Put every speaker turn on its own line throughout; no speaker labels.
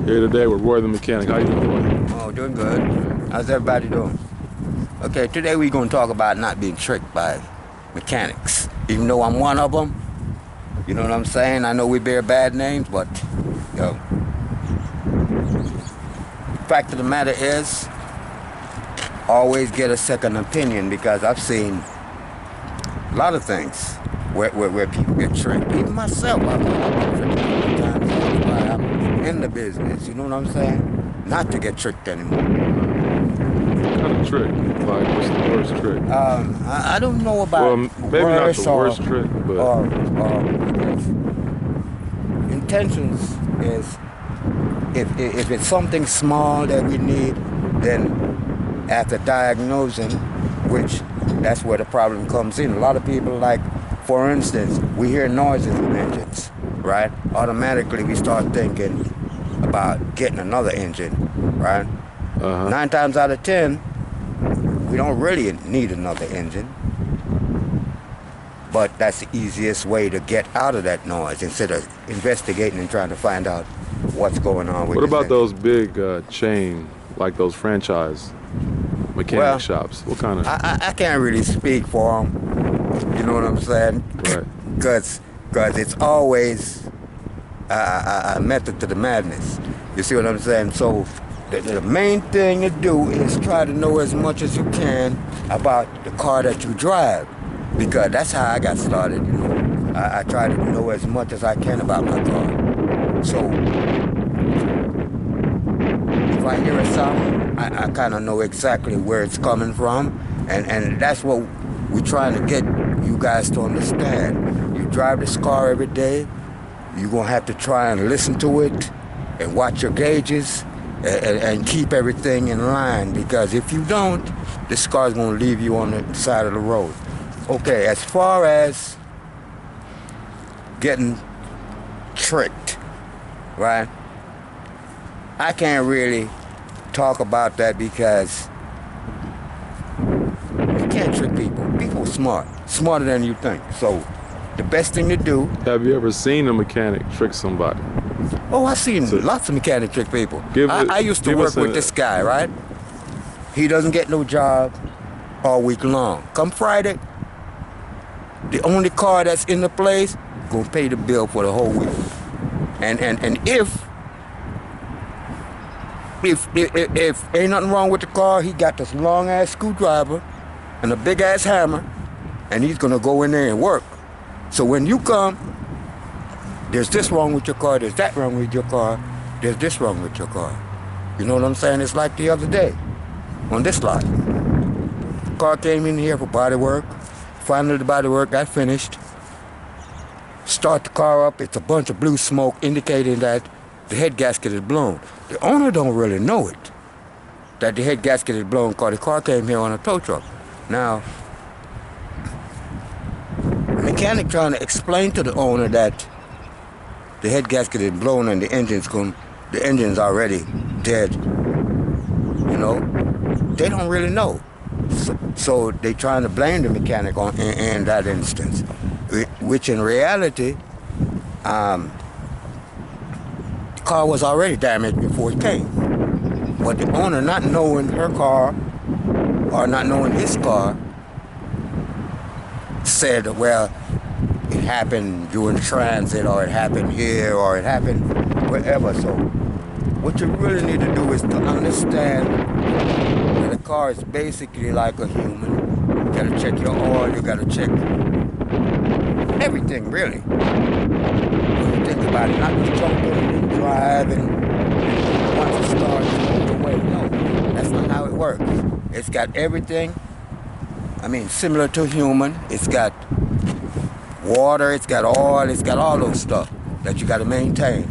Here today with Roy the mechanic. How you doing, Roy?
Oh, doing good. How's everybody doing? Okay, today we're going to talk about not being tricked by mechanics. Even though I'm one of them, you know what I'm saying? I know we bear bad names, but, yo. Fact of the matter is, always get a second opinion, because I've seen a lot of things where people get tricked. Even myself, I've been tricked many times. That's why I'm in the business, you know what I'm saying? Not to get tricked anymore.
What kind of trick? Like, what's the worst trick?
I don't know about
Well, maybe not the worst trick, but
intentions is if it's something small that we need, then after diagnosing, which that's where the problem comes in. A lot of people, like, for instance, we hear noises in engines, right? Automatically we start thinking about getting another engine, right? 9 times out of 10, we don't really need another engine, but that's the easiest way to get out of that noise instead of investigating and trying to find out what's going on with
what about
engine.
those big chain, like those franchise mechanic shops? What kind of?
I can't really speak for them, you know what I'm saying?
Right.
Because it's always a method to the madness. You see what I'm saying? So the main thing to do is try to know as much as you can about the car that you drive, because that's how I got started, you know. I try to know as much as I can about my car. So if I hear a sound, I kind of know exactly where it's coming from, and that's what we're trying to get you guys to understand. You drive this car every day, you're going to have to try and listen to it and watch your gauges and keep everything in line, because if you don't, this car's going to leave you on the side of the road. Okay, as far as getting tricked, right? I can't really talk about that, because you can't trick people. People are smart, smarter than you think. So the best thing to do...
Have you ever seen a mechanic trick somebody?
Oh, I've seen lots of mechanic trick people. I used to work with this guy, right? He doesn't get no job all week long. Come Friday, the only car that's in the place gonna pay the bill for the whole week. And if ain't nothing wrong with the car, he got this long ass screwdriver and a big ass hammer, and he's gonna go in there and work. So when you come, there's this wrong with your car, there's that wrong with your car, there's this wrong with your car. You know what I'm saying? It's like the other day on this lot. The car came in here for body work. Finally the body work got finished. Start the car up, it's a bunch of blue smoke indicating that the head gasket is blown. The owner don't really know it, that the head gasket is blown, because the car came here on a tow truck. Now, the mechanic trying to explain to the owner that the head gasket is blown and the engine's already dead, you know, they don't really know. So they trying to blame the mechanic in that instance, which in reality, the car was already damaged before it came. But the owner, not knowing her car or not knowing his car, said, well, it happened during transit, or it happened here, or it happened wherever. So what you really need to do is to understand that a car is basically like a human. You gotta check your oil, you gotta check everything, really. When you think about it, not just jump in and drive and once it starts, move away. No, that's not how it works. It's got everything, I mean, similar to human. It's got water, it's got oil, it's got all those stuff that you gotta maintain,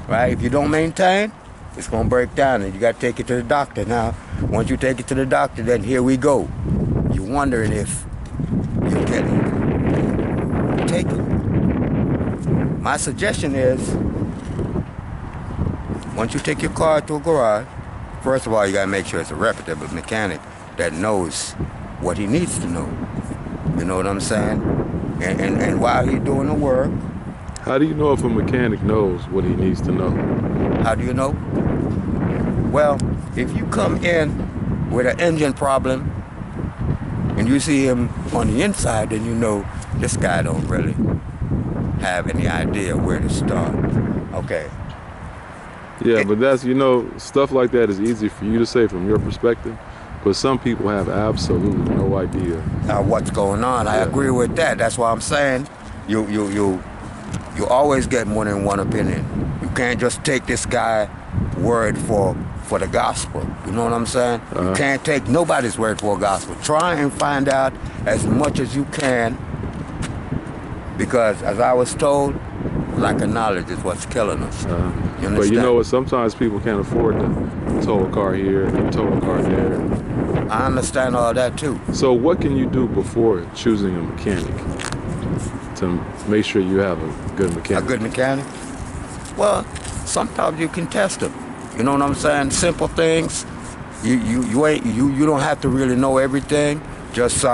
right? If you don't maintain, it's gonna break down and you gotta take it to the doctor. Now, once you take it to the doctor, then here we go. You're wondering if you're getting taken. My suggestion is, once you take your car to a garage, first of all, you gotta make sure it's a reputable mechanic that knows what he needs to know. You know what I'm saying? And while he's doing the work,
How do you know if a mechanic knows what he needs to know?
How do you know? Well, if you come in with an engine problem and you see him on the inside, then you know this guy don't really have any idea where to start. Okay.
Yeah, but that's, you know, stuff like that is easy for you to say from your perspective, but some people have absolutely no idea.
What's going on? I agree with that. That's why I'm saying you always get more than one opinion. You can't just take this guy word for the gospel. You know what I'm saying? You can't take nobody's word for gospel. Try and find out as much as you can, because as I was told, lack of knowledge is what's killing us. You understand?
But you know what? Sometimes people can't afford to tow a car here and tow a car there.
I understand all that too.
So what can you do before choosing a mechanic to make sure you have a good mechanic?
A good mechanic? Well, sometimes you can test them. You know what I'm saying? Simple things. You don't have to really know everything. Just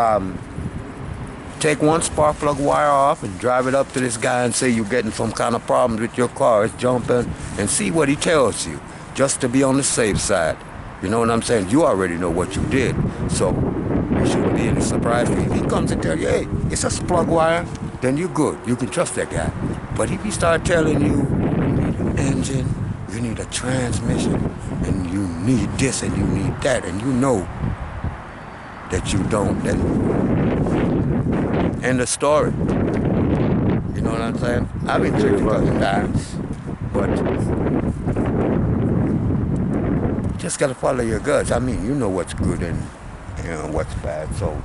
take one spark plug wire off and drive it up to this guy and say you're getting some kind of problems with your car. It's jumping, and see what he tells you, just to be on the safe side. You know what I'm saying? You already know what you did, so you shouldn't be any surprise. If he comes and tell you, hey, it's a plug wire, then you're good. You can trust that guy. But if he start telling you need an engine, you need a transmission, and you need this and you need that, and you know that you don't, then end of story. You know what I'm saying? I've been tricked a couple times, but just gotta follow your guts. I mean, you know what's good and what's bad. So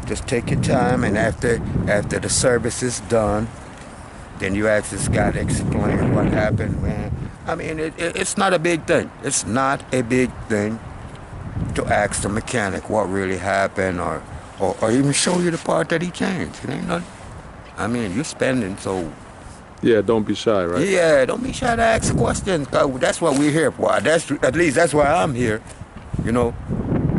just take your time, and after the service is done, then you ask this guy to explain what happened, man. I mean, it's not a big thing. It's not a big thing to ask the mechanic what really happened, or even show you the part that he changed. It ain't nothing. I mean, you're spending, so...
Yeah, don't be shy, right?
Yeah, don't be shy to ask questions. That's what we're here for. At least that's why I'm here, you know,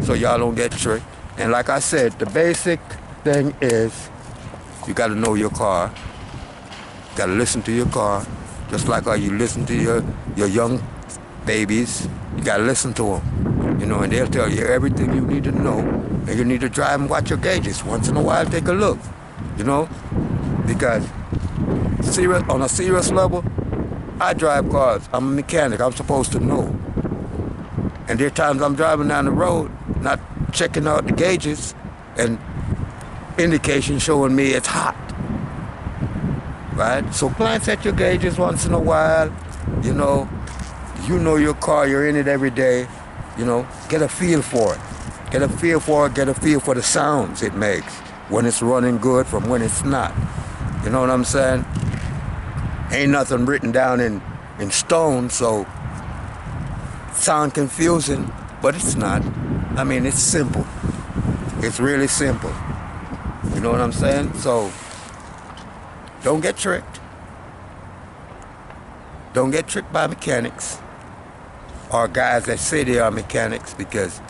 so y'all don't get tricked. And like I said, the basic thing is you got to know your car. You got to listen to your car, just like how you listen to your young babies. You got to listen to them, you know, and they'll tell you everything you need to know. And you need to drive and watch your gauges. Once in a while, take a look, you know, because on a serious level, I drive cars. I'm a mechanic. I'm supposed to know. And there are times I'm driving down the road, not checking out the gauges, and indication showing me it's hot. Right? So glance at your gauges once in a while. You know your car. You're in it every day. You know, get a feel for it. Get a feel for it. Get a feel for the sounds it makes when it's running good from when it's not. You know what I'm saying? Ain't nothing written down in stone, so sound confusing, but it's not. I mean, it's simple. It's really simple. You know what I'm saying? So don't get tricked. Don't get tricked by mechanics or guys that say they are mechanics, because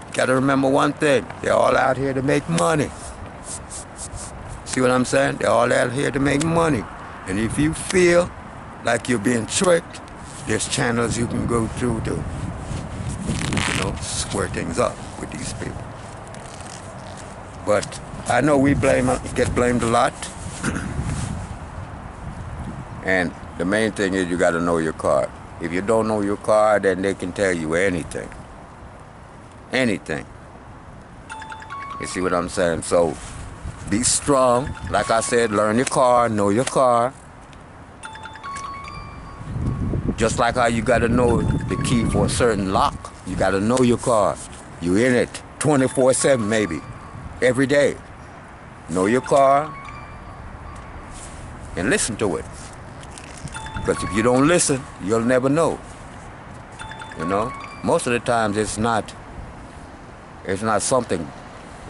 you gotta remember one thing. They're all out here to make money. See what I'm saying? They're all out here to make money. And if you feel like you're being tricked, there's channels you can go through to, square things up with these people. But I know we get blamed a lot. And the main thing is you got to know your car. If you don't know your car, then they can tell you anything. Anything. You see what I'm saying? So be strong. Like I said, learn your car, know your car. Just like how you got to know the key for a certain lock. You got to know your car. You in it 24/7 maybe, every day. Know your car and listen to it. Because if you don't listen, you'll never know. You know? Most of the times it's not something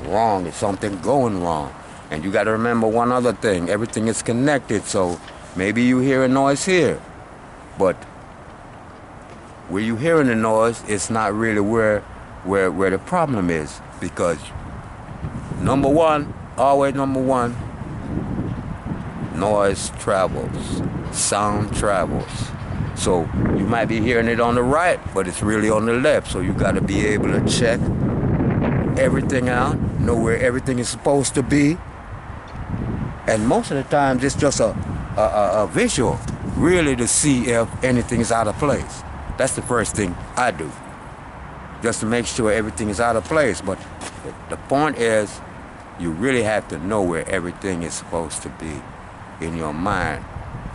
wrong, it's something going wrong. And you got to remember one other thing. Everything is connected, so maybe you hear a noise here, but where you hearing the noise, it's not really where the problem is. Because number one, noise travels, sound travels. So you might be hearing it on the right, but it's really on the left. So you got to be able to check everything out, know where everything is supposed to be. And most of the times it's just a visual, really, to see if anything is out of place. That's the first thing I do, just to make sure everything is out of place. But the point is, you really have to know where everything is supposed to be in your mind.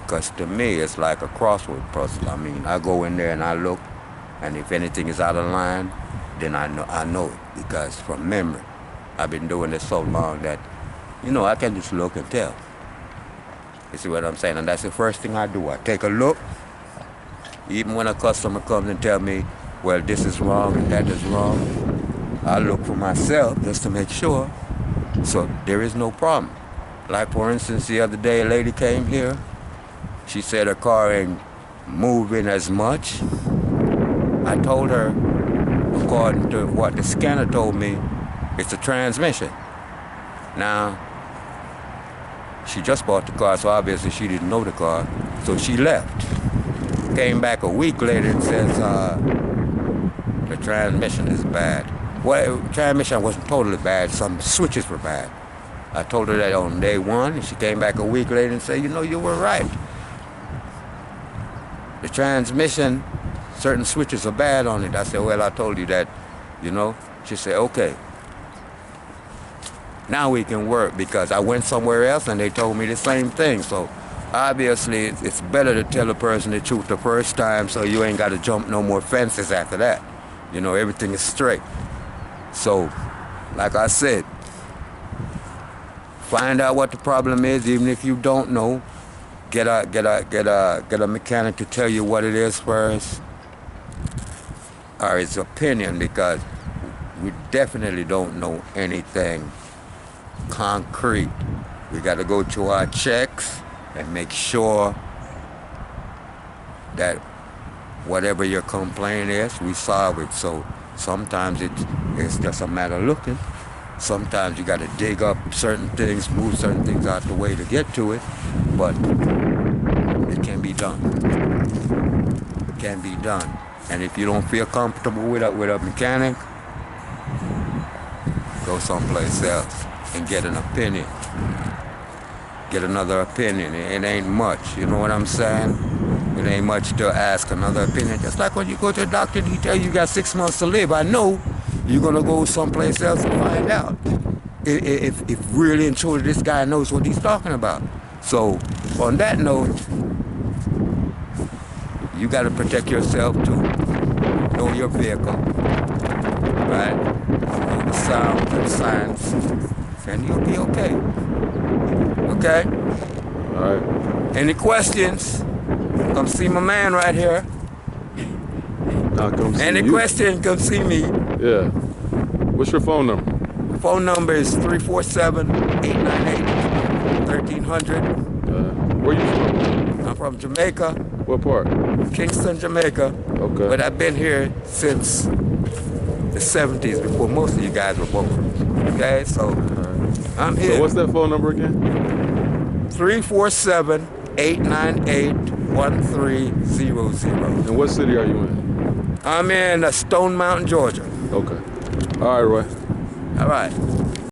Because to me, it's like a crossword puzzle. I mean, I go in there and I look, and if anything is out of line, then I know it, because from memory, I've been doing this so long that, I can just look and tell. You see what I'm saying? And that's the first thing I do. I take a look. Even when a customer comes and tell me, well, this is wrong and that is wrong, I look for myself just to make sure. So there is no problem. Like, for instance, the other day, a lady came here. She said her car ain't moving as much. I told her, according to what the scanner told me, it's a transmission. Now, she just bought the car, so obviously she didn't know the car, so she left. Came back a week later and says, the transmission is bad. Well, the transmission wasn't totally bad, some switches were bad. I told her that on day one, and she came back a week later and said, you were right. The transmission, certain switches are bad on it. I said, well, I told you that, She said, okay. Now we can work, because I went somewhere else and they told me the same thing. So obviously it's better to tell a person the truth the first time, so you ain't got to jump no more fences after that. Everything is straight. So, like I said, find out what the problem is, even if you don't know. Get a mechanic to tell you what it is first, or his opinion, because we definitely don't know anything concrete. We got to go to our checks and make sure that whatever your complaint is, we solve it. So sometimes it's just a matter of looking. Sometimes you got to dig up certain things, move certain things out the way to get to it, but it can be done. It can be done. And if you don't feel comfortable with a mechanic, go someplace else and get an opinion. Get another opinion. It ain't much, you know what I'm saying? It ain't much to ask another opinion. Just like when you go to a doctor and he tell you got 6 months to live, I know you're going to go someplace else and find out if really and truly this guy knows what he's talking about. So on that note, you got to protect yourself too. Know your vehicle, right? Know the sounds and signs, and you'll be okay. Okay?
All right.
Any questions? Come see my man right here.
I'll come see
Any
you.
question, come see me.
Yeah. What's your phone number?
The phone number is 347-898-1300.
Where you from?
I'm from Jamaica,
What part?
Kingston, Jamaica.
Okay.
But I've been here since the 70s, before most of you guys were born. Okay, so I'm here.
So what's that phone number again?
347-898-1300.
And what city are you in?
I'm in Stone Mountain, Georgia.
Okay. All right, Roy.
All right.